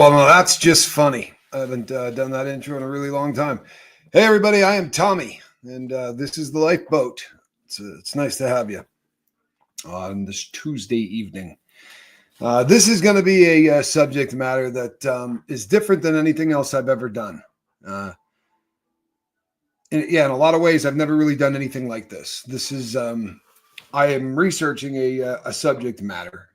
Well, no, that's just funny. I haven't done that intro in a really long time. Hey, everybody, I am Tommy, and this is the Lifeboat. It's nice to have you on this Tuesday evening. This is going to be a subject matter that is different than anything else I've ever done. In a lot of ways, I've never really done anything like this. This is I am researching a subject matter.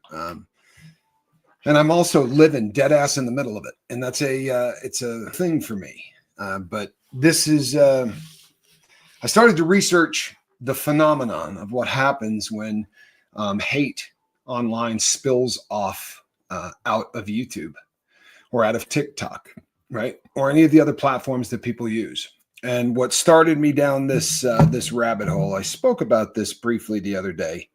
And I'm also living dead ass in the middle of it. And that's it's a thing for me. But this is, I started to research the phenomenon of what happens when hate online spills off out of YouTube or out of TikTok, right? Or any of the other platforms that people use. And what started me down this this rabbit hole, I spoke about this briefly the other day.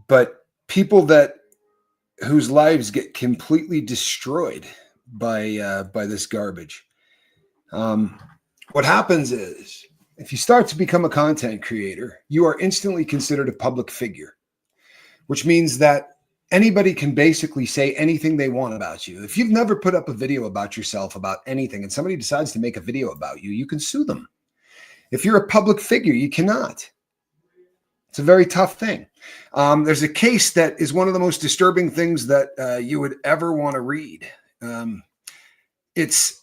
But people whose lives get completely destroyed by this garbage. What happens is, if you start to become a content creator, you are instantly considered a public figure, which means that anybody can basically say anything they want about you. If you've never put up a video about yourself, about anything, and somebody decides to make a video about you, you can sue them. If you're a public figure, you cannot. It's a very tough thing. There's a case that is one of the most disturbing things that you would ever want to read. This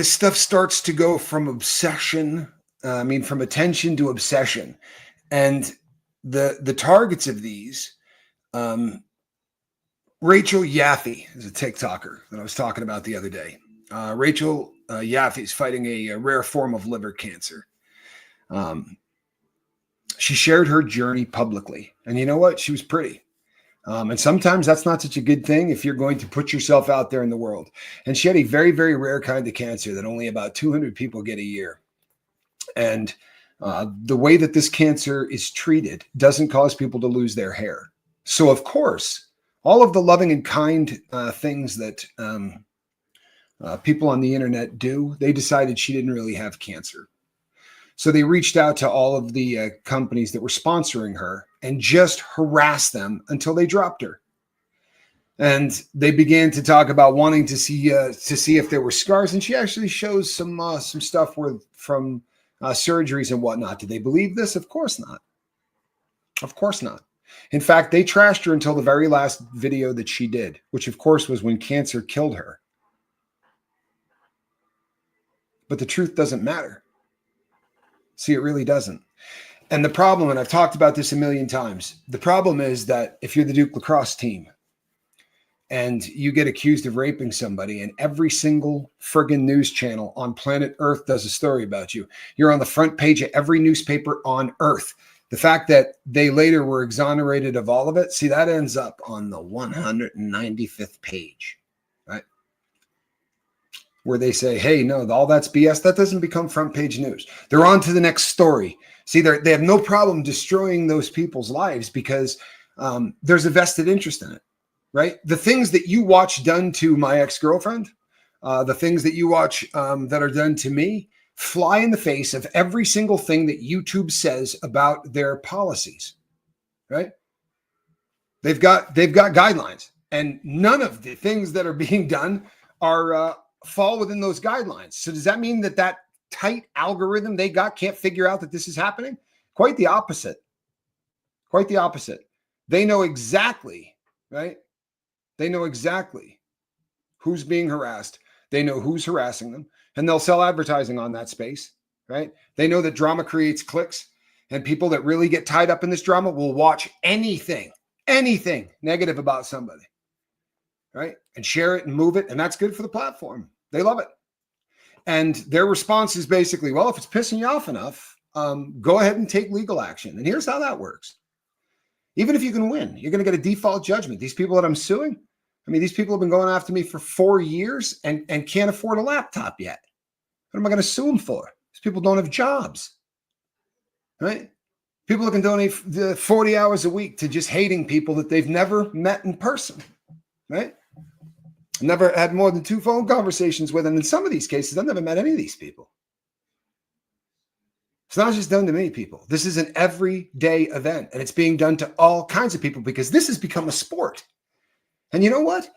stuff starts to go from obsession, from attention to obsession. And the targets of these, Rachel Yaffe is a TikToker that I was talking about the other day. Rachel Yaffe is fighting a rare form of liver cancer. She shared her journey publicly. And you know what? She was pretty. And sometimes that's not such a good thing if you're going to put yourself out there in the world. And she had a very, very rare kind of cancer that only about 200 people get a year. And the way that this cancer is treated doesn't cause people to lose their hair. So, of course, all of the loving and kind things that people on the internet do, they decided she didn't really have cancer. So they reached out to all of the companies that were sponsoring her and just harassed them until they dropped her. And they began to talk about wanting to see if there were scars. And she actually shows some stuff from surgeries and whatnot. Did they believe this? Of course not. Of course not. In fact, they trashed her until the very last video that she did, which of course was when cancer killed her. But the truth doesn't matter. See, it really doesn't. And the problem, and I've talked about this a million times, the problem is that if you're the Duke lacrosse team and you get accused of raping somebody and every single friggin' news channel on planet Earth does a story about you, you're on the front page of every newspaper on Earth. The fact that they later were exonerated of all of it, see, that ends up on the 195th page, right? Where they say, hey, no, all that's BS. That doesn't become front page news. They're on to the next story. See, they have no problem destroying those people's lives because there's a vested interest in it, right? The things that you watch done to my ex-girlfriend, the things that you watch that are done to me, fly in the face of every single thing that YouTube says about their policies, right? They've got guidelines, and none of the things that are being done are fall within those guidelines. So does that mean that tight algorithm they got can't figure out that this is happening? Quite the opposite. Quite the opposite. They know exactly, right? They know exactly who's being harassed. They know who's harassing them, and they'll sell advertising on that space, right? They know that drama creates clicks, and people that really get tied up in this drama will watch anything negative about somebody, right? And share it and move it. And that's good for the platform. They love it. And their response is basically, well, if it's pissing you off enough, go ahead and take legal action. And here's how that works. Even if you can win, you're going to get a default judgment. These people that I'm suing, these people have been going after me for 4 years and can't afford a laptop yet. What am I going to sue them for? These people don't have jobs, right? People that can donate 40 hours a week to just hating people that they've never met in person, right? Never had more than 2 phone conversations with them. In some of these cases, I've never met any of these people. It's not just done to me, people. This is an everyday event, and it's being done to all kinds of people because this has become a sport. And you know what?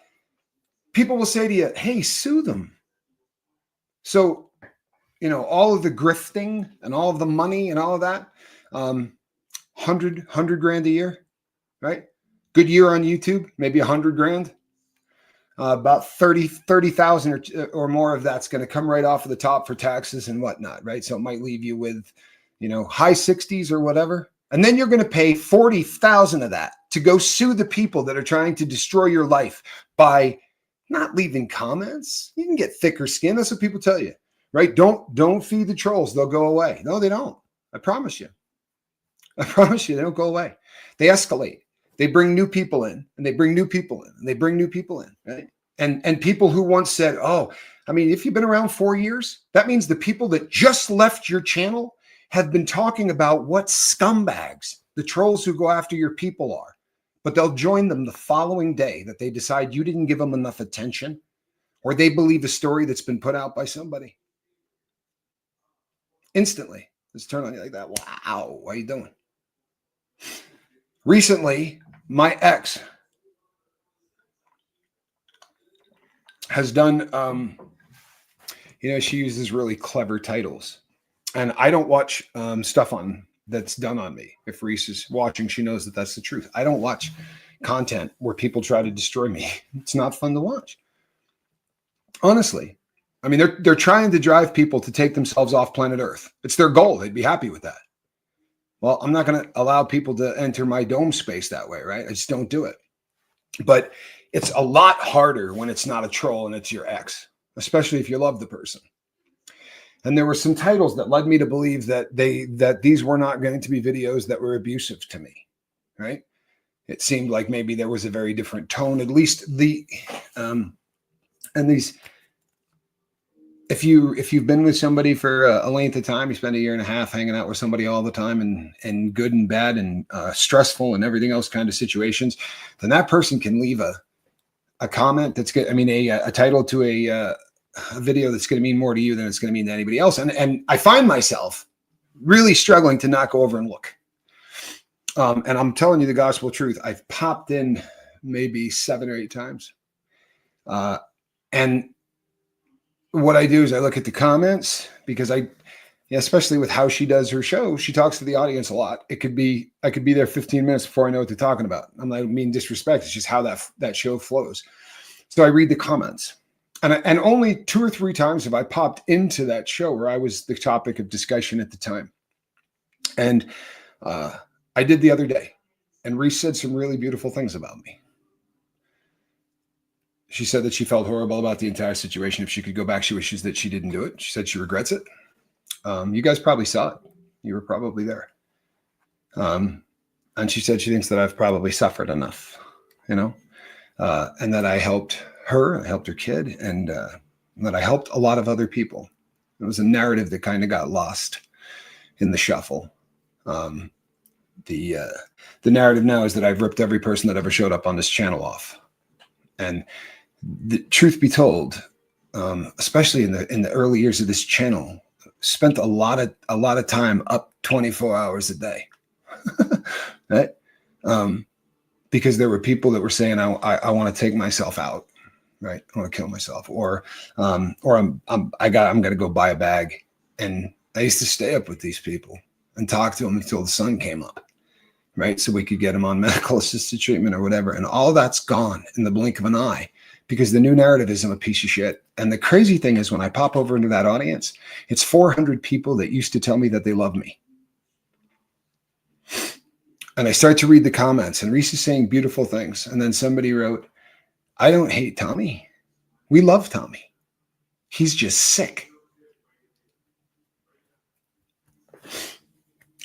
People will say to you, hey, sue them. So, you know, all of the grifting and all of the money and all of that, 100 grand a year, right? Good year on YouTube, maybe 100 grand. About 30,000 or more of that's going to come right off of the top for taxes and whatnot, right? So it might leave you with, you know, high 60s or whatever. And then you're going to pay 40,000 of that to go sue the people that are trying to destroy your life by not leaving comments. You can get thicker skin. That's what people tell you, right? Don't feed the trolls. They'll go away. No, they don't. I promise you. I promise you, they don't go away. They escalate. They bring new people in, and they bring new people in, and they bring new people in, right? And people who once said, oh, I mean, if you've been around 4 years, that means the people that just left your channel have been talking about what scumbags the trolls who go after your people are. But they'll join them the following day that they decide you didn't give them enough attention, or they believe a story that's been put out by somebody. Instantly, just turn on you like that. Wow, what are you doing? Recently, my ex has done, you know, she uses really clever titles. And I don't watch stuff on that's done on me. If Reese is watching, she knows that that's the truth. I don't watch content where people try to destroy me. It's not fun to watch. Honestly. I mean, they're trying to drive people to take themselves off planet Earth. It's their goal. They'd be happy with that. Well, I'm not going to allow people to enter my dome space that way, right? I just don't do it. But it's a lot harder when it's not a troll and it's your ex, especially if you love the person. And there were some titles that led me to believe that these were not going to be videos that were abusive to me, right? It seemed like maybe there was a very different tone, at least and these. If you've been with somebody for a length of time, you spend 1.5 years hanging out with somebody all the time and good and bad and stressful and everything else kind of situations, then that person can leave a comment that's good. I mean, a title to a video that's going to mean more to you than it's going to mean to anybody else. And I find myself really struggling to not go over and look. And I'm telling you the gospel truth. I've popped in maybe 7 or 8 times. And what I do is I look at the comments because especially with how she does her show, she talks to the audience a lot. I could be there 15 minutes before I know what they're talking about. I'm not mean disrespect. It's just how that show flows. So I read the comments, and only 2 or 3 times have I popped into that show where I was the topic of discussion at the time. And I did the other day, and Reese said some really beautiful things about me. She said that she felt horrible about the entire situation. If she could go back, she wishes that she didn't do it. She said she regrets it. You guys probably saw it. You were probably there. And she said she thinks that I've probably suffered enough, you know, and that I helped her, I helped her kid, and that I helped a lot of other people. It was a narrative that kind of got lost in the shuffle. The narrative now is that I've ripped every person that ever showed up on this channel off. And the truth be told, especially in the early years of this channel, spent a lot of time up 24 hours a day, right? Because there were people that were saying, I want to take myself out, right? I want to kill myself, or I'm going to go buy a bag. And I used to stay up with these people and talk to them until the sun came up, right? So we could get them on medical assisted treatment or whatever. And all that's gone in the blink of an eye because the new narrative is I'm a piece of shit. And the crazy thing is when I pop over into that audience, it's 400 people that used to tell me that they love me. And I start to read the comments and Reese is saying beautiful things. And then somebody wrote, I don't hate Tommy. We love Tommy. He's just sick.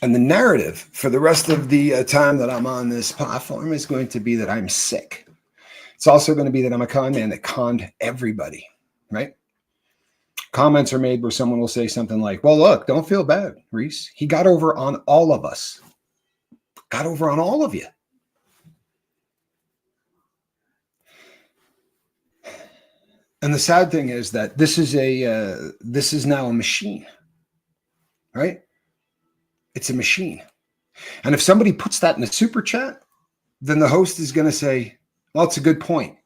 And the narrative for the rest of the time that I'm on this platform is going to be that I'm sick. It's also going to be that I'm a con man that conned everybody, right? Comments are made where someone will say something like, well, look, don't feel bad, Reese. He got over on all of us. Got over on all of you. And the sad thing is that this is now a machine, right? It's a machine. And if somebody puts that in a super chat, then the host is going to say, well, it's a good point.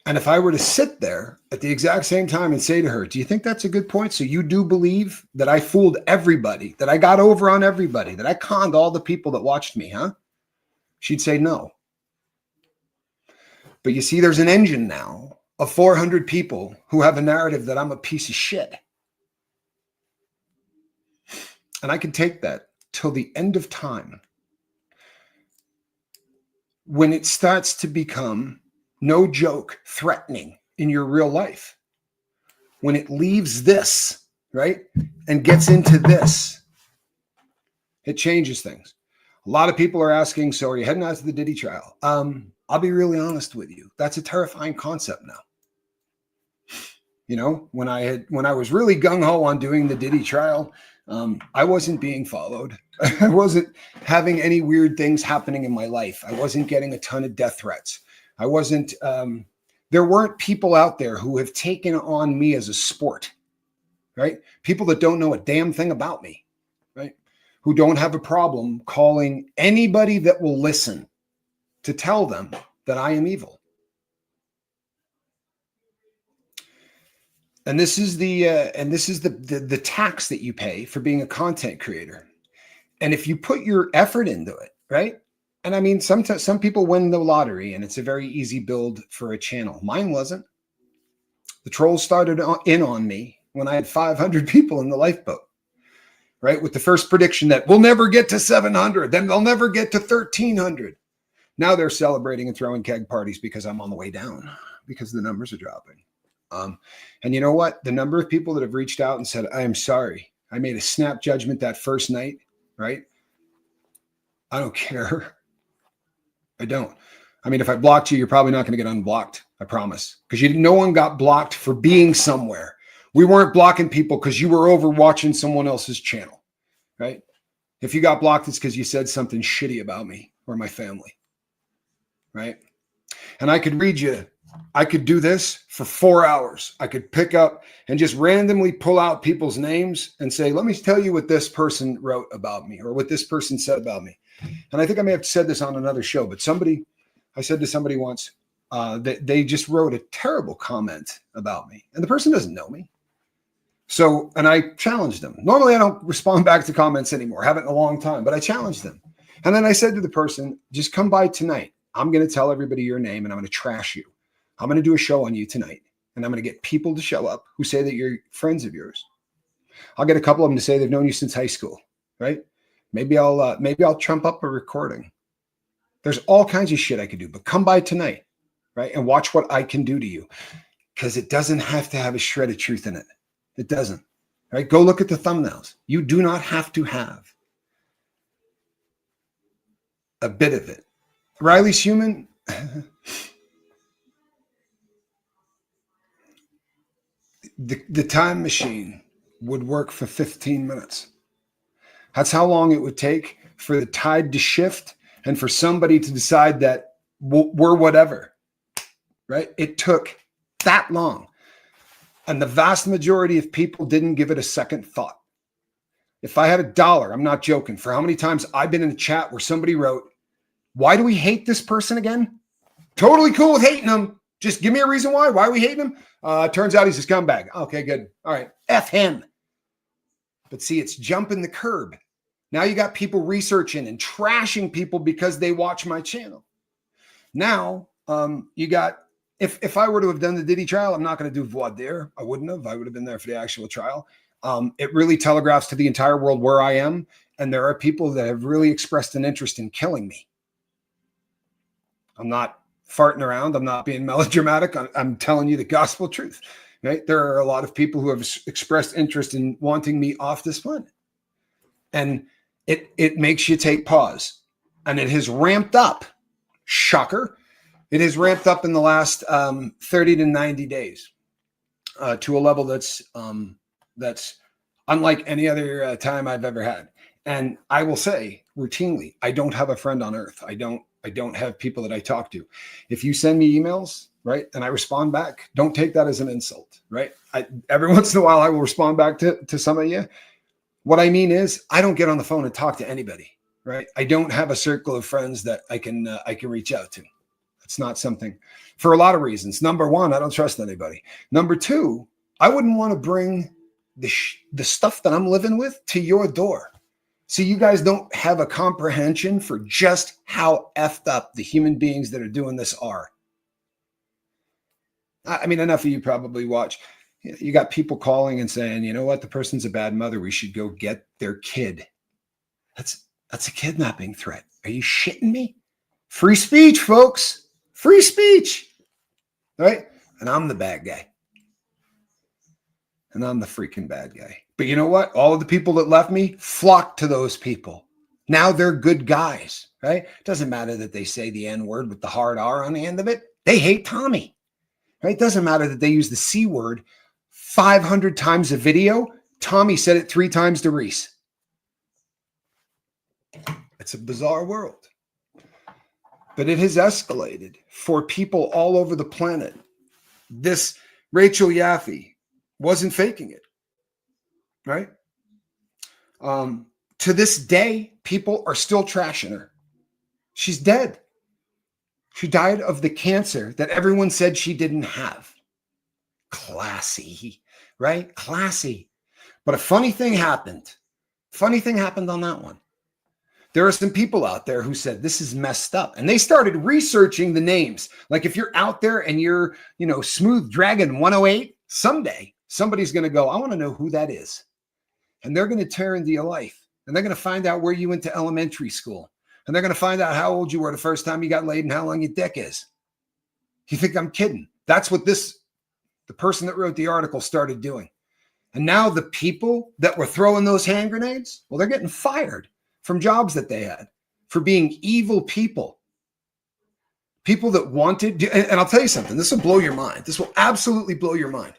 And if I were to sit there at the exact same time and say to her, do you think that's a good point? So you do believe that I fooled everybody, that I got over on everybody, that I conned all the people that watched me, huh? She'd say no. But you see, there's an engine now of 400 people who have a narrative that I'm a piece of shit. And I can take that till the end of time. When it starts to become, no joke, threatening in your real life. When it leaves this, right, and gets into this, it changes things. A lot of people are asking, so are you heading out to the Diddy trial? I'll be really honest with you. That's a terrifying concept now. You know, when I was really gung-ho on doing the Diddy trial, I wasn't being followed. I wasn't having any weird things happening in my life. I wasn't getting a ton of death threats. I wasn't, there weren't people out there who have taken on me as a sport, right? People that don't know a damn thing about me, right? Who don't have a problem calling anybody that will listen to tell them that I am evil. And this is the tax that you pay for being a content creator. And if you put your effort into it, right? And I mean, some people win the lottery and it's a very easy build for a channel. Mine wasn't. The trolls started in on me when I had 500 people in the lifeboat, right? With the first prediction that we'll never get to 700, then they'll never get to 1,300. Now they're celebrating and throwing keg parties because I'm on the way down, because the numbers are dropping. And you know what? The number of people that have reached out and said, I am sorry, I made a snap judgment that first night, right? I don't care. I don't. I mean, if I blocked you, you're probably not going to get unblocked. I promise. Because no one got blocked for being somewhere. We weren't blocking people because you were over watching someone else's channel, right? If you got blocked, it's because you said something shitty about me or my family, right? And I could read you. I could do this for 4 hours. I could pick up and just randomly pull out people's names and say, let me tell you what this person wrote about me or what this person said about me. And I think I may have said this on another show, but I said to somebody once, they just wrote a terrible comment about me and the person doesn't know me. So, and I challenged them. Normally I don't respond back to comments anymore. I haven't in a long time, but I challenged them. And then I said to the person, just come by tonight. I'm going to tell everybody your name and I'm going to trash you. I'm going to do a show on you tonight and I'm going to get people to show up who say that you're friends of yours. I'll get a couple of them to say they've known you since high school, right? Maybe I'll trump up a recording. There's all kinds of shit I could do, but come by tonight, right? And watch what I can do to you because it doesn't have to have a shred of truth in it. It doesn't, right? Go look at the thumbnails. You do not have to have a bit of it. Riley's human. The time machine would work for 15 minutes. That's how long it would take for the tide to shift and for somebody to decide that we're whatever, right? It took that long. And the vast majority of people didn't give it a second thought. If I had $1, I'm not joking, for how many times I've been in a chat where somebody wrote, why do we hate this person again? Totally cool with hating them. Just give me a reason why. Why are we hating him? Turns out he's a scumbag. Okay, good. All right. F him. But see, it's jumping the curb. Now you got people researching and trashing people because they watch my channel. Now you got, if I were to have done the Diddy trial, I'm not going to do voir dire. I wouldn't have. I would have been there for the actual trial. It really telegraphs to the entire world where I am. And there are people that have really expressed an interest in killing me. I'm not farting around. I'm not being melodramatic. I'm telling you the gospel truth, right? There are a lot of people who have expressed interest in wanting me off this planet. And it makes you take pause. And it has ramped up. Shocker. It has ramped up in the last 30 to 90 days to a level that's unlike any other time I've ever had. And I will say routinely, I don't have a friend on earth. I don't have people that I talk to. If you send me emails, right, and I respond back, don't take that as an insult, right? Every once in a while, I will respond back to some of you. What I mean is, I don't get on the phone and talk to anybody, right? I don't have a circle of friends that I can reach out to. It's not something, for a lot of reasons. Number one, I don't trust anybody. Number two, I wouldn't want to bring the stuff that I'm living with to your door. So you guys don't have a comprehension for just how effed up the human beings that are doing this are. I mean, enough of you probably watch. You got people calling and saying, you know what, the person's a bad mother. We should go get their kid. That's a kidnapping threat. Are you shitting me? Free speech, folks. Free speech. Right? And I'm the bad guy. And I'm the freaking bad guy. But you know what? All of the people that left me flocked to those people. Now they're good guys, right? It doesn't matter that they say the N-word with the hard R on the end of it. They hate Tommy, right? It doesn't matter that they use the C word 500 times a video. Tommy said it 3 times to Reese. It's a bizarre world. But it has escalated for people all over the planet. This Rachel Yaffe wasn't faking it, right? To this day, people are still trashing her. She's dead. She died of the cancer that everyone said she didn't have. Classy, right? Classy. But a funny thing happened. Funny thing happened on that one. There are some people out there who said this is messed up, and they started researching the names. Like if you're out there and you're, Smooth Dragon 108, someday somebody's going to go, I want to know who that is. And they're going to tear into your life, and they're going to find out where you went to elementary school, and they're going to find out how old you were the first time you got laid and how long your dick is. You think I'm kidding? That's what the person that wrote the article started doing. And now the people that were throwing those hand grenades, well, they're getting fired from jobs that they had for being evil people. People that wanted, and I'll tell you something, this will blow your mind. This will absolutely blow your mind.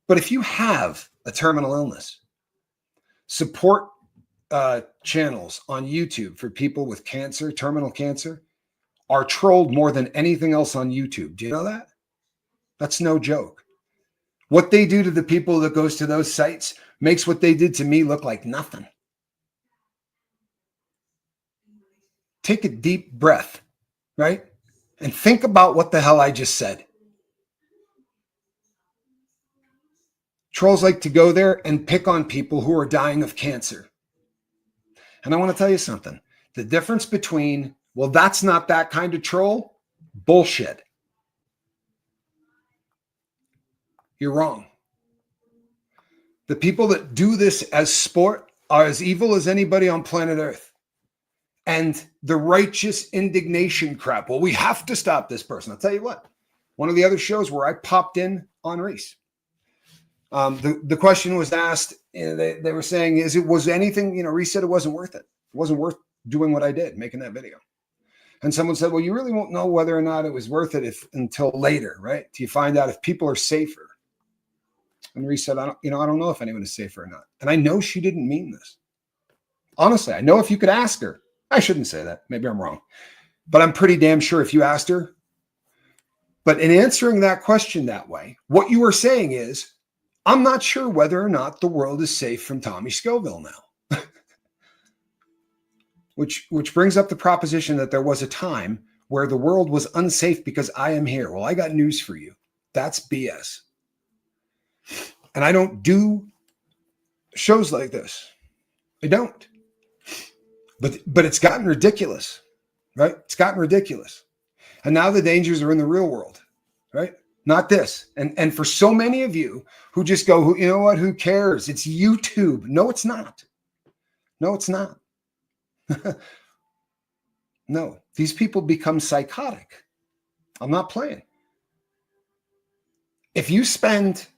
But if you have a terminal illness, support channels on YouTube for people with cancer, terminal cancer, are trolled more than anything else on YouTube. Do you know that? That's no joke. What they do to the people that goes to those sites makes what they did to me look like nothing. Take a deep breath, right? And think about what the hell I just said. Trolls like to go there and pick on people who are dying of cancer. And I want to tell you something. The difference between, well, that's not that kind of troll, bullshit. You're wrong. The people that do this as sport are as evil as anybody on planet Earth. And the righteous indignation crap. Well, we have to stop this person. I'll tell you what. One of the other shows where I popped in on Reese. The question was asked, they were saying, was anything, Reese said it wasn't worth it. It wasn't worth doing what I did, making that video. And someone said, well, you really won't know whether or not it was worth it until later, right? Till you find out if people are safer. And Reese said, I don't know if anyone is safer or not. And I know she didn't mean this. Honestly, I know if you could ask her, I shouldn't say that. Maybe I'm wrong. But I'm pretty damn sure if you asked her. But in answering that question that way, what you were saying is, I'm not sure whether or not the world is safe from Tommy Scoville now. which brings up the proposition that there was a time where the world was unsafe because I am here. Well, I got news for you. That's BS. And I don't do shows like this. I don't. But it's gotten ridiculous, right? It's gotten ridiculous. And now the dangers are in the real world, right? Not this. And for so many of you who just go, you know what, who cares? It's YouTube. No, it's not. No, it's not. No, these people become psychotic. I'm not playing. If you spend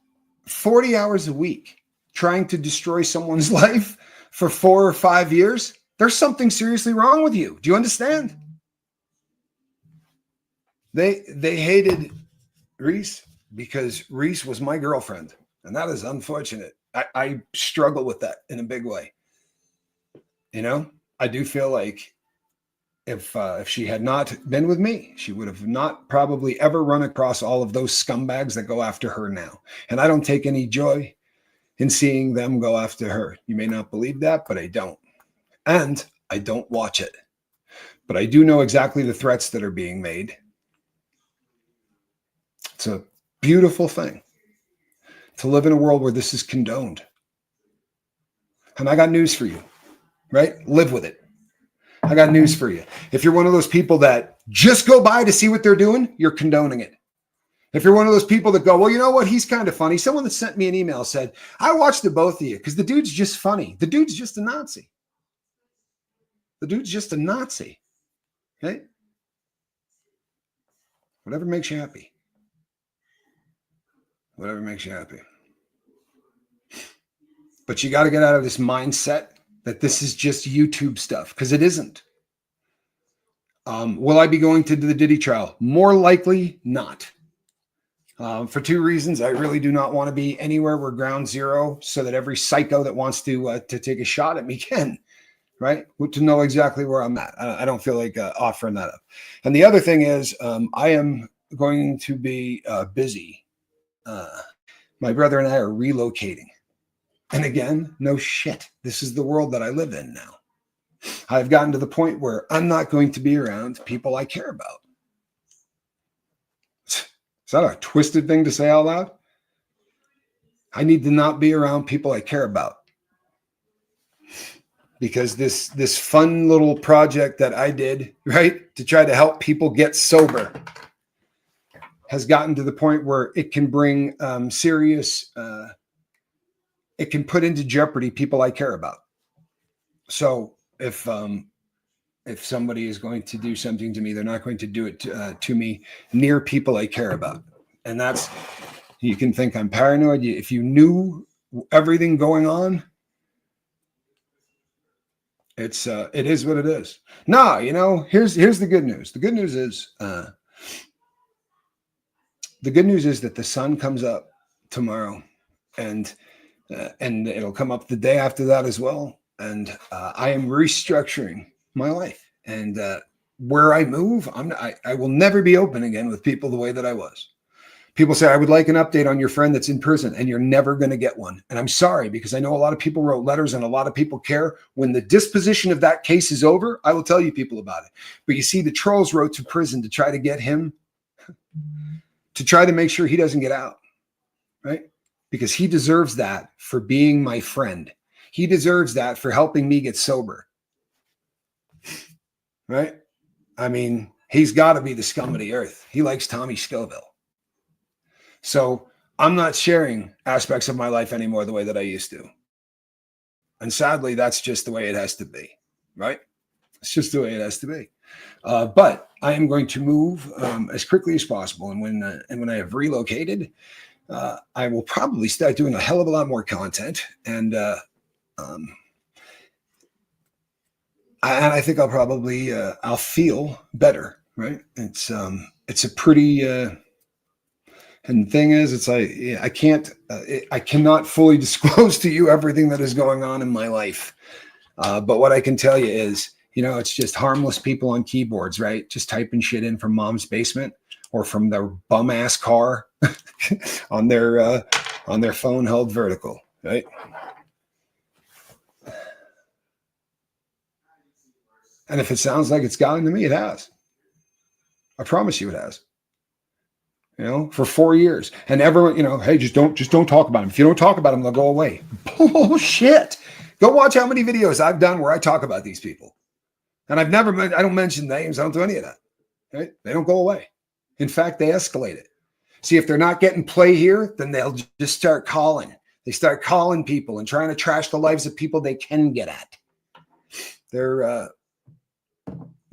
40 hours a week trying to destroy someone's life for 4 or 5 years, there's something seriously wrong with you. Do you understand? They hated Reese because Reese was my girlfriend. And that is unfortunate. I struggle with that in a big way. I do feel like if she had not been with me, she would have not probably ever run across all of those scumbags that go after her now. And I don't take any joy in seeing them go after her. You may not believe that, but I don't. And I don't watch it. But I do know exactly the threats that are being made. It's a beautiful thing to live in a world where this is condoned. And I got news for you, right? Live with it. I got news for you. If you're one of those people that just go by to see what they're doing, you're condoning it. If you're one of those people that go, well, you know what? He's kind of funny. Someone that sent me an email said, I watched the both of you because the dude's just funny. The dude's just a Nazi. The dude's just a Nazi. Okay? Whatever makes you happy. Whatever makes you happy. But you got to get out of this mindset that this is just YouTube stuff, because it isn't. Will I be going to the Diddy trial? More likely not. For two reasons. I really do not want to be anywhere where ground zero, so that every psycho that wants to take a shot at me can, right? To know exactly where I'm at. I don't feel like offering that up. And the other thing is, I am going to be busy. My brother and I are relocating. And again, no shit. This is the world that I live in now. I've gotten to the point where I'm not going to be around people I care about. Is that a twisted thing to say out loud? I need to not be around people I care about. Because this fun little project that I did, right, to try to help people get sober has gotten to the point where it can bring it can put into jeopardy people I care about. So if somebody is going to do something to me, they're not going to do it to me near people I care about. And that's, you can think I'm paranoid. If you knew everything going on, it is what it is. No, here's the good news. The good news is that the sun comes up tomorrow, and it'll come up the day after that as well. And I am restructuring my life, and where I move, I will never be open again with people the way that I was. People say, I would like an update on your friend that's in prison, and you're never going to get one. And I'm sorry, because I know a lot of people wrote letters and a lot of people care. When the disposition of that case is over, I will tell you people about it. But you see, the trolls wrote to prison to try to get him, to try to make sure he doesn't get out, right? Because he deserves that for being my friend. He deserves that for helping me get sober, right? I mean, he's got to be the scum of the earth. He likes Tommy Scoville. So I'm not sharing aspects of my life anymore the way that I used to. And sadly, that's just the way it has to be, right? It's just the way it has to be. But I am going to move as quickly as possible. And when I have relocated, I will probably start doing a hell of a lot more content. And I think I'll probably, I'll feel better, right? It's a pretty... And the thing is, it's like, I cannot fully disclose to you everything that is going on in my life. But what I can tell you is, it's just harmless people on keyboards, right? Just typing shit in from mom's basement or from their bum ass car on their phone held vertical, right? And if it sounds like it's gotten to me, it has. I promise you it has. For 4 years. And everyone, hey, just don't talk about them. If you don't talk about them, they'll go away. Bullshit. Go watch how many videos I've done where I talk about these people. And I don't mention names. I don't do any of that. Right? They don't go away. In fact, they escalate it. See, if they're not getting play here, then they'll just start calling. They start calling people and trying to trash the lives of people they can get at. They're a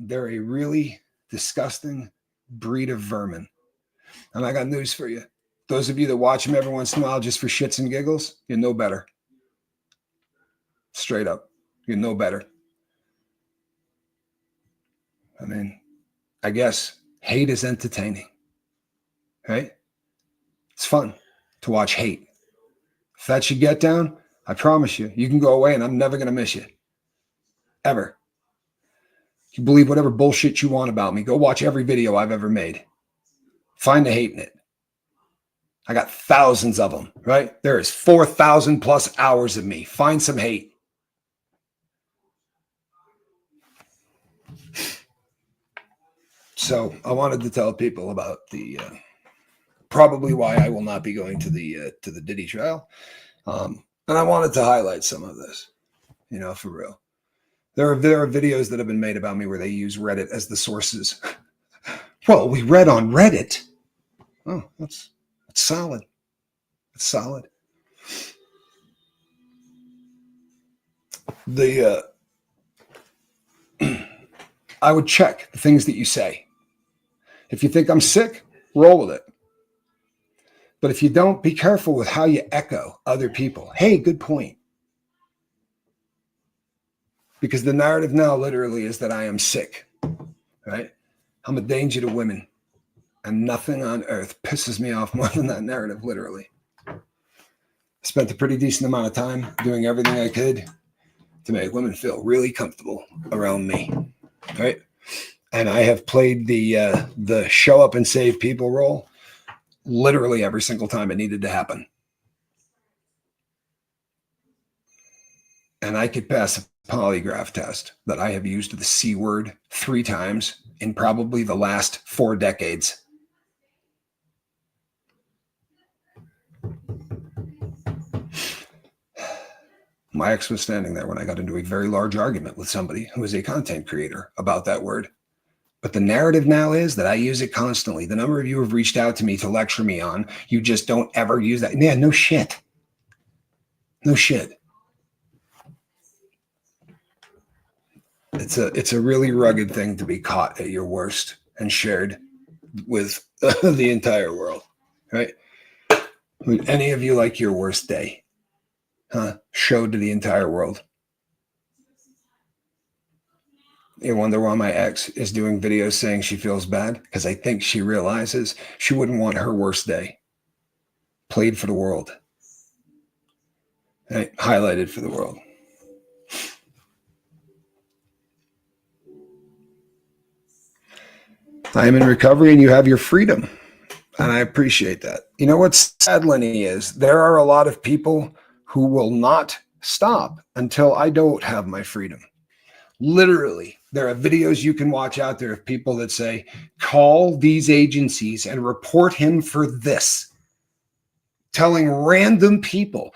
really disgusting breed of vermin. And I got news for you. Those of you that watch them every once in a while just for shits and giggles, you know better. Straight up. You know better. I mean, I guess hate is entertaining. Right? It's fun to watch hate. If that's your get down, I promise you, you can go away and I'm never going to miss you. Ever. You believe whatever bullshit you want about me. Go watch every video I've ever made. Find the hate in it. I got thousands of them, right? There is 4,000 plus hours of me. Find some hate. So I wanted to tell people about the Probably why I will not be going to the Diddy trial. And I wanted to highlight some of this, for real. There are videos that have been made about me where they use Reddit as the sources. Well, we read on Reddit. Oh, that's solid. That's solid. I would check the things that you say. If you think I'm sick, roll with it. But if you don't, be careful with how you echo other people. Hey, good point. Because the narrative now literally is that I am sick, right? I'm a danger to women. And nothing on earth pisses me off more than that narrative, literally. I spent a pretty decent amount of time doing everything I could to make women feel really comfortable around me, right? And I have played the show up and save people role literally every single time it needed to happen. And I could pass a polygraph test that I have used the C word 3 times in probably the last 4 decades. My ex was standing there when I got into a very large argument with somebody who is a content creator about that word. But the narrative now is that I use it constantly. The number of you have reached out to me to lecture me on, you just don't ever use that. Yeah, no shit. No shit. It's a really rugged thing to be caught at your worst and shared with the entire world, right? Would any of you like your worst day? Showed to the entire world. You wonder why my ex is doing videos saying she feels bad? Because I think she realizes she wouldn't want her worst day played for the world, right? Highlighted for the world. I am in recovery and you have your freedom. And I appreciate that. You know what's sad, Lenny, is there are a lot of people who will not stop until I don't have my freedom. Literally, there are videos you can watch out there of people that say, call these agencies and report him for this. Telling random people.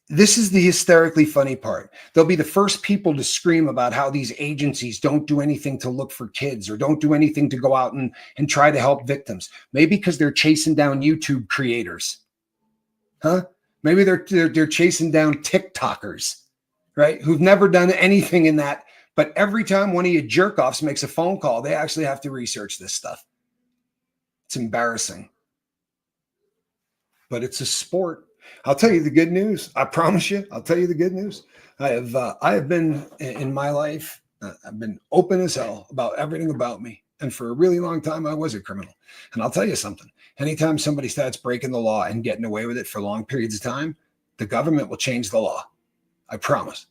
This is the hysterically funny part. They'll be the first people to scream about how these agencies don't do anything to look for kids or don't do anything to go out and try to help victims. Maybe because they're chasing down YouTube creators. Maybe they're chasing down TikTokers, right? Who've never done anything in that. But every time one of you jerk-offs makes a phone call, they actually have to research this stuff. It's embarrassing. But it's a sport. I'll tell you the good news. I promise you, I'll tell you the good news. I have been in my life, I've been open as hell about everything about me. And for a really long time, I was a criminal. And I'll tell you something. Anytime somebody starts breaking the law and getting away with it for long periods of time, the government will change the law. I promise.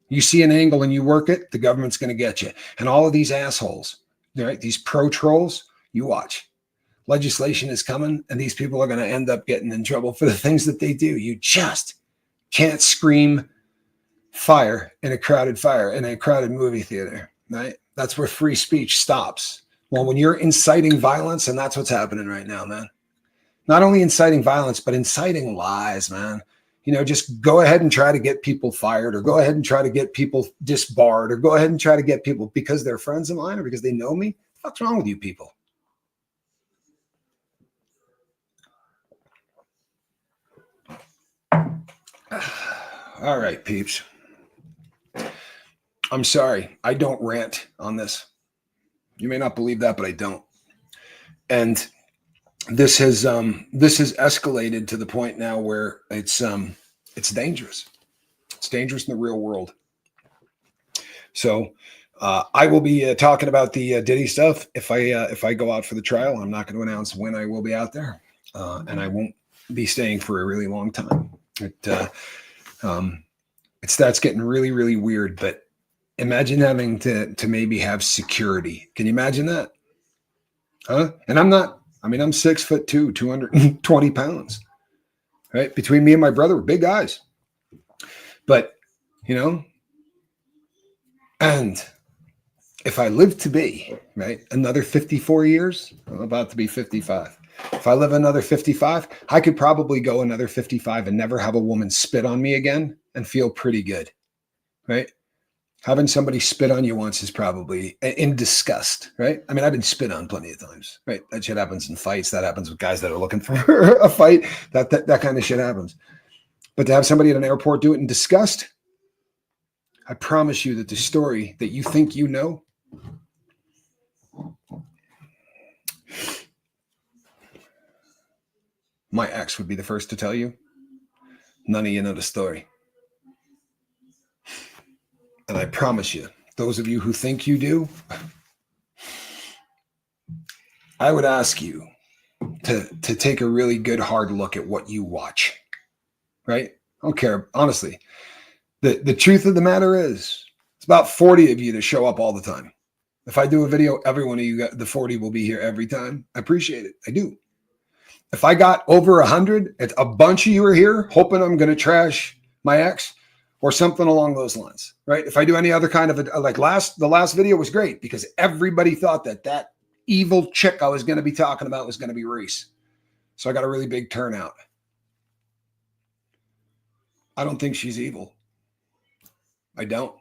You see an angle and you work it, the government's going to get you. And all of these assholes, right? These pro trolls, you watch. Legislation is coming and these people are going to end up getting in trouble for the things that they do. You just can't scream fire in a crowded movie theater, right? That's where free speech stops. Well, when you're inciting violence, and that's what's happening right now, man. Not only inciting violence, but inciting lies, man. Just go ahead and try to get people fired or go ahead and try to get people disbarred or go ahead and try to get people because they're friends of mine or because they know me. What's wrong with you people? All right, peeps. I'm sorry. I don't rant on this. You may not believe that, but I don't. And this has escalated to the point now where it's dangerous. It's dangerous in the real world. So I will be talking about the Diddy stuff if I go out for the trial. I'm not going to announce when I will be out there, and I won't be staying for a really long time. It starts getting really, really weird. But imagine having to maybe have security. Can you imagine that? And I'm 6'2", 220 pounds, right? Between me and my brother, we're big guys. But, and if I live to be, right, another 54 years, I'm about to be 55. If I live another 55, I could probably go another 55 and never have a woman spit on me again and feel pretty good, right? Having somebody spit on you once is probably in disgust, right? I mean, I've been spit on plenty of times, right? That shit happens in fights. That happens with guys that are looking for a fight. That kind of shit happens. But to have somebody at an airport do it in disgust, I promise you that the story that you think you know, my ex would be the first to tell you, none of you know the story. And I promise you, those of you who think you do, I would ask you to take a really good hard look at what you watch, right? I don't care. Honestly, the truth of the matter is it's about 40 of you that show up all the time. If I do a video, every one of you, the 40 will be here every time. I appreciate it. I do. If I got over 100, it's a bunch of you are here hoping I'm going to trash my ex or something along those lines, right? If I do any other kind of the last video was great because everybody thought that evil chick I was going to be talking about was going to be Reese. So I got a really big turnout. I don't think she's evil. I don't.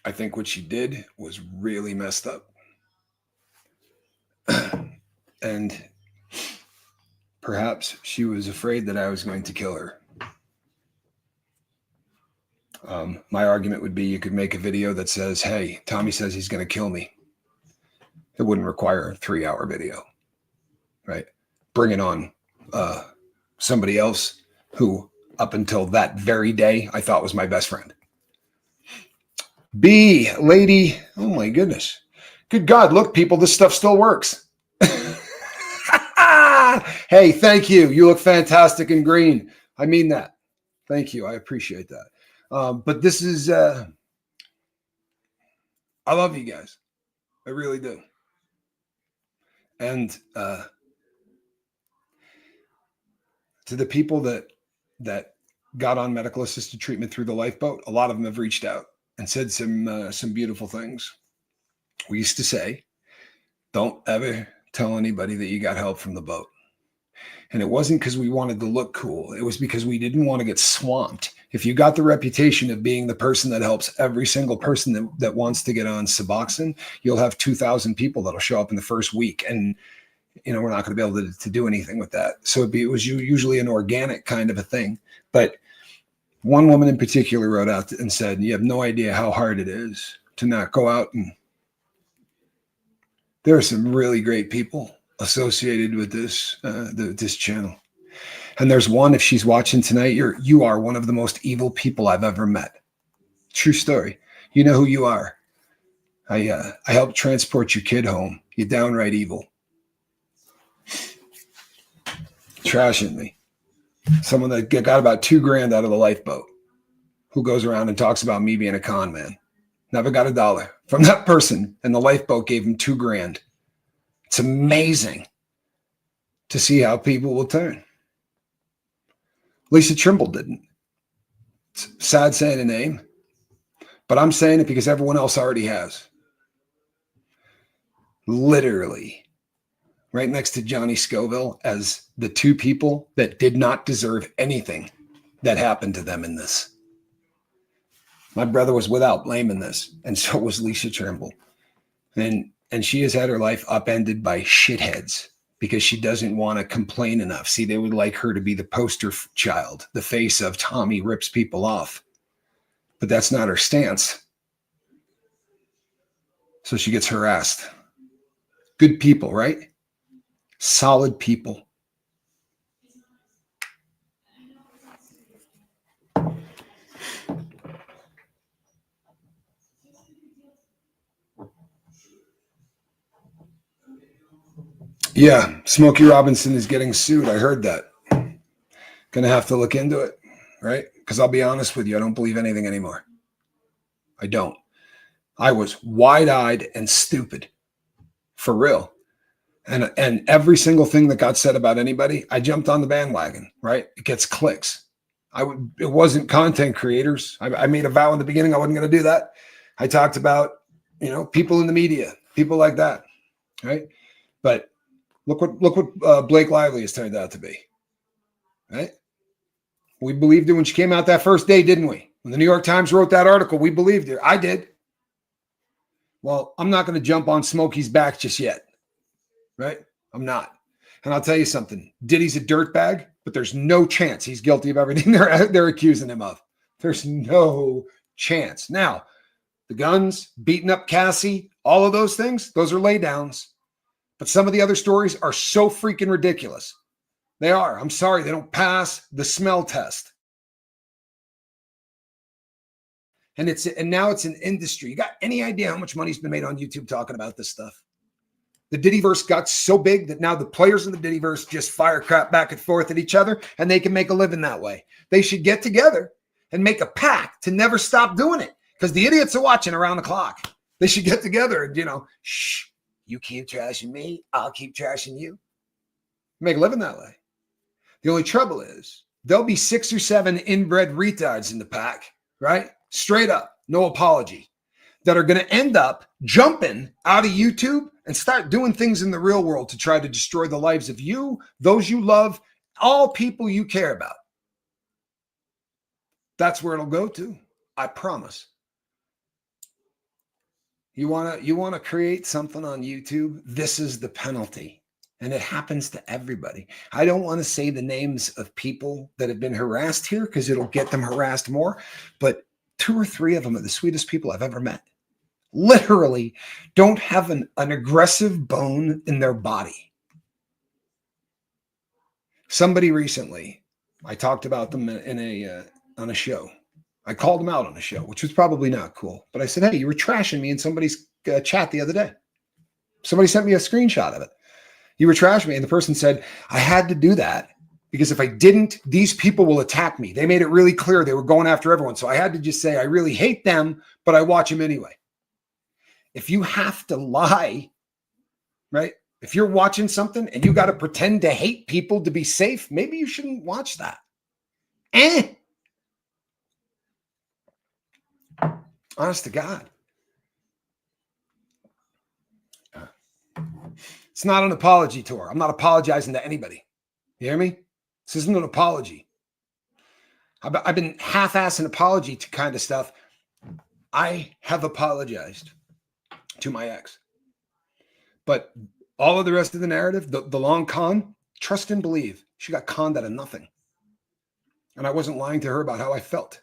I think what she did was really messed up. And perhaps she was afraid that I was going to kill her. My argument would be you could make a video that says, hey, Tommy says he's going to kill me. It wouldn't require a 3-hour video, right? Bring it on somebody else who up until that very day I thought was my best friend. B, lady, oh my goodness. Good God, look, people, this stuff still works. Hey, thank you. You look fantastic in green. I mean that. Thank you. I appreciate that. But this is, I love you guys. I really do. And to the people that got on medical assisted treatment through the lifeboat, a lot of them have reached out and said some beautiful things. We used to say, don't ever tell anybody that you got help from the boat. And it wasn't because we wanted to look cool. It was because we didn't want to get swamped. If you got the reputation of being the person that helps every single person that wants to get on Suboxone, you'll have 2,000 people that'll show up in the first week. And, you know, we're not going to be able to do anything with that. So it was usually an organic kind of a thing. But one woman in particular wrote out and said, you have no idea how hard it is to not go out. And there are some really great people associated with this channel. And there's one, if she's watching tonight, you are one of the most evil people I've ever met. True story. You know who you are. I helped transport your kid home. You're downright evil. Trashing me. Someone that got about $2,000 out of the lifeboat, who goes around and talks about me being a con man. Never got $1 from that person, and the lifeboat gave him $2,000. It's amazing to see how people will turn. Lisa Trimble didn't. It's sad saying a name, but I'm saying it because everyone else already has. Literally, right next to Johnny Scoville as the two people that did not deserve anything that happened to them in this. My brother was without blame in this, and so was Lisa Trimble. And she has had her life upended by shitheads because she doesn't want to complain enough. See, they would like her to be the poster child, the face of Tommy rips people off. But that's not her stance. So she gets harassed. Good people, right? Solid people. Yeah, Smokey Robinson is getting sued. I heard that. Gonna have to look into it, right? Because I'll be honest with you, I don't believe anything anymore. I don't. I was wide-eyed and stupid, for real. And every single thing that got said about anybody, I jumped on the bandwagon, right? It gets clicks. It wasn't content creators. I made a vow in the beginning I wasn't going to do that. I talked about, people in the media, people like that. right? But look what Blake Lively has turned out to be, right? We believed her when she came out that first day, didn't we? When the New York Times wrote that article, we believed her. I did. Well, I'm not going to jump on Smokey's back just yet, right? I'm not. And I'll tell you something. Diddy's a dirtbag, but there's no chance he's guilty of everything they're accusing him of. There's no chance. Now, the guns, beating up Cassie, all of those things, those are laydowns. But some of the other stories are so freaking ridiculous. They are. I'm sorry, they don't pass the smell test. And now it's an industry. You got any idea how much money's been made on YouTube talking about this stuff? The Diddyverse got so big that now the players in the Diddyverse just fire crap back and forth at each other, and they can make a living that way. They should get together and make a pact to never stop doing it, because the idiots are watching around the clock. They should get together and, shh, you keep trashing me, I'll keep trashing you. Make a living that way. The only trouble is there'll be 6 or 7 inbred retards in the pack, right? Straight up, no apology, that are going to end up jumping out of YouTube and start doing things in the real world to try to destroy the lives of you, those you love, all people you care about. That's where it'll go to. I promise. You want to create something on YouTube? This is the penalty. And it happens to everybody. I don't want to say the names of people that have been harassed here because it'll get them harassed more. But 2 or 3 of them are the sweetest people I've ever met. Literally don't have an aggressive bone in their body. Somebody recently, I talked about them on a show. I called them out on a show, which was probably not cool. But I said, hey, you were trashing me in somebody's chat the other day. Somebody sent me a screenshot of it. You were trashing me. And the person said, I had to do that because if I didn't, these people will attack me. They made it really clear they were going after everyone. So I had to just say, I really hate them, but I watch them anyway. If you have to lie, right? If you're watching something and you got to pretend to hate people to be safe, maybe you shouldn't watch that. Honest to God. It's not an apology tour. I'm not apologizing to anybody. You hear me? This isn't an apology. I've been half-assing apology to kind of stuff. I have apologized to my ex. But all of the rest of the narrative, the long con, trust and believe. She got conned out of nothing. And I wasn't lying to her about how I felt.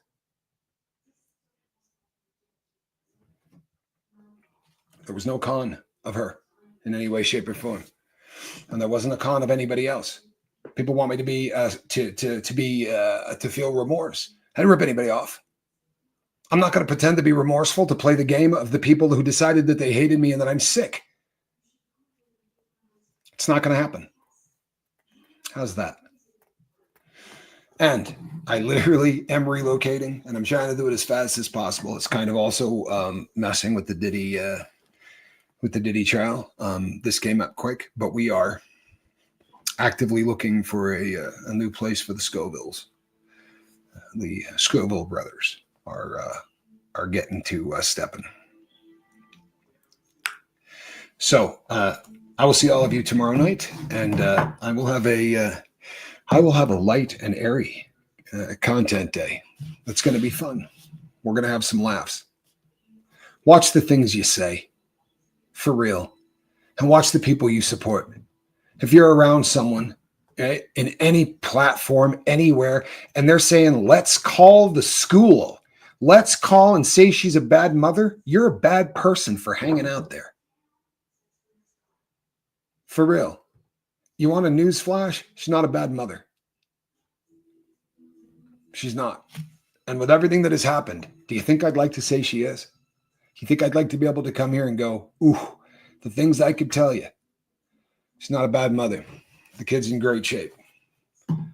There was no con of her in any way, shape, or form. And there wasn't a con of anybody else. People want me to be to feel remorse. I didn't rip anybody off. I'm not going to pretend to be remorseful to play the game of the people who decided that they hated me and that I'm sick. It's not going to happen. How's that? And I literally am relocating, and I'm trying to do it as fast as possible. It's kind of also messing with the Diddy trial. This came up quick, but we are actively looking for a new place for the Scovilles. The Scoville brothers are getting to stepping. So I will see all of you tomorrow night, and I will have a light and airy content day. That's going to be fun. We're going to have some laughs. Watch the things you say, for real, and watch the people you support. If you're around someone in any platform, anywhere, and they're saying, let's call the school, let's call and say she's a bad mother, you're a bad person for hanging out there. For real. You want a news flash? She's not a bad mother. She's not. And with everything that has happened, do you think I'd like to say she is? You think I'd like to be able to come here and go, ooh, the things I could tell you. She's not a bad mother. The kid's in great shape.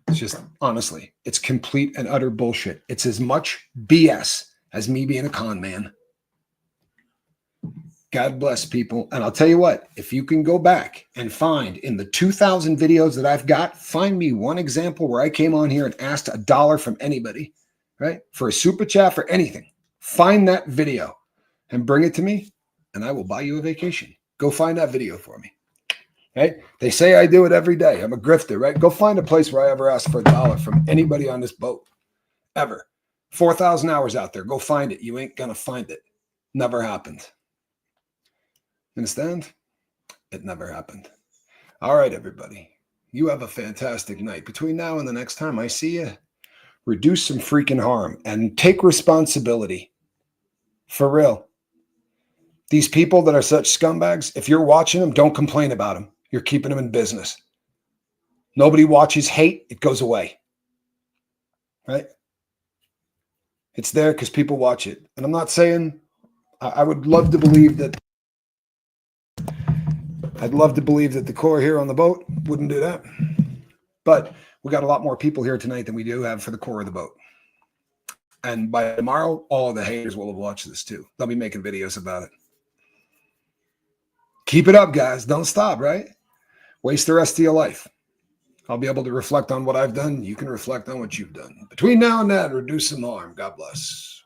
It's just, honestly, it's complete and utter bullshit. It's as much BS as me being a con man. God bless people. And I'll tell you what, if you can go back and find in the 2,000 videos that I've got, find me one example where I came on here and asked $1 from anybody, right? For a super chat, for anything. Find that video and bring it to me, and I will buy you a vacation. Go find that video for me. Right? They say I do it every day. I'm a grifter, right? Go find a place where I ever asked for $1 from anybody on this boat. Ever. 4,000 hours out there. Go find it. You ain't going to find it. Never happened. Understand? It never happened. All right, everybody. You have a fantastic night. Between now and the next time I see you, reduce some freaking harm and take responsibility. For real. These people that are such scumbags, if you're watching them, don't complain about them. You're keeping them in business. Nobody watches hate. It goes away. Right? It's there because people watch it. And I'm not saying, I would love to believe that, I'd love to believe that the core here on the boat wouldn't do that. But we got a lot more people here tonight than we do have for the core of the boat. And by tomorrow, all the haters will have watched this too. They'll be making videos about it. Keep it up, guys. Don't stop, right? Waste the rest of your life. I'll be able to reflect on what I've done. You can reflect on what you've done. Between now and then, reduce some harm. God bless.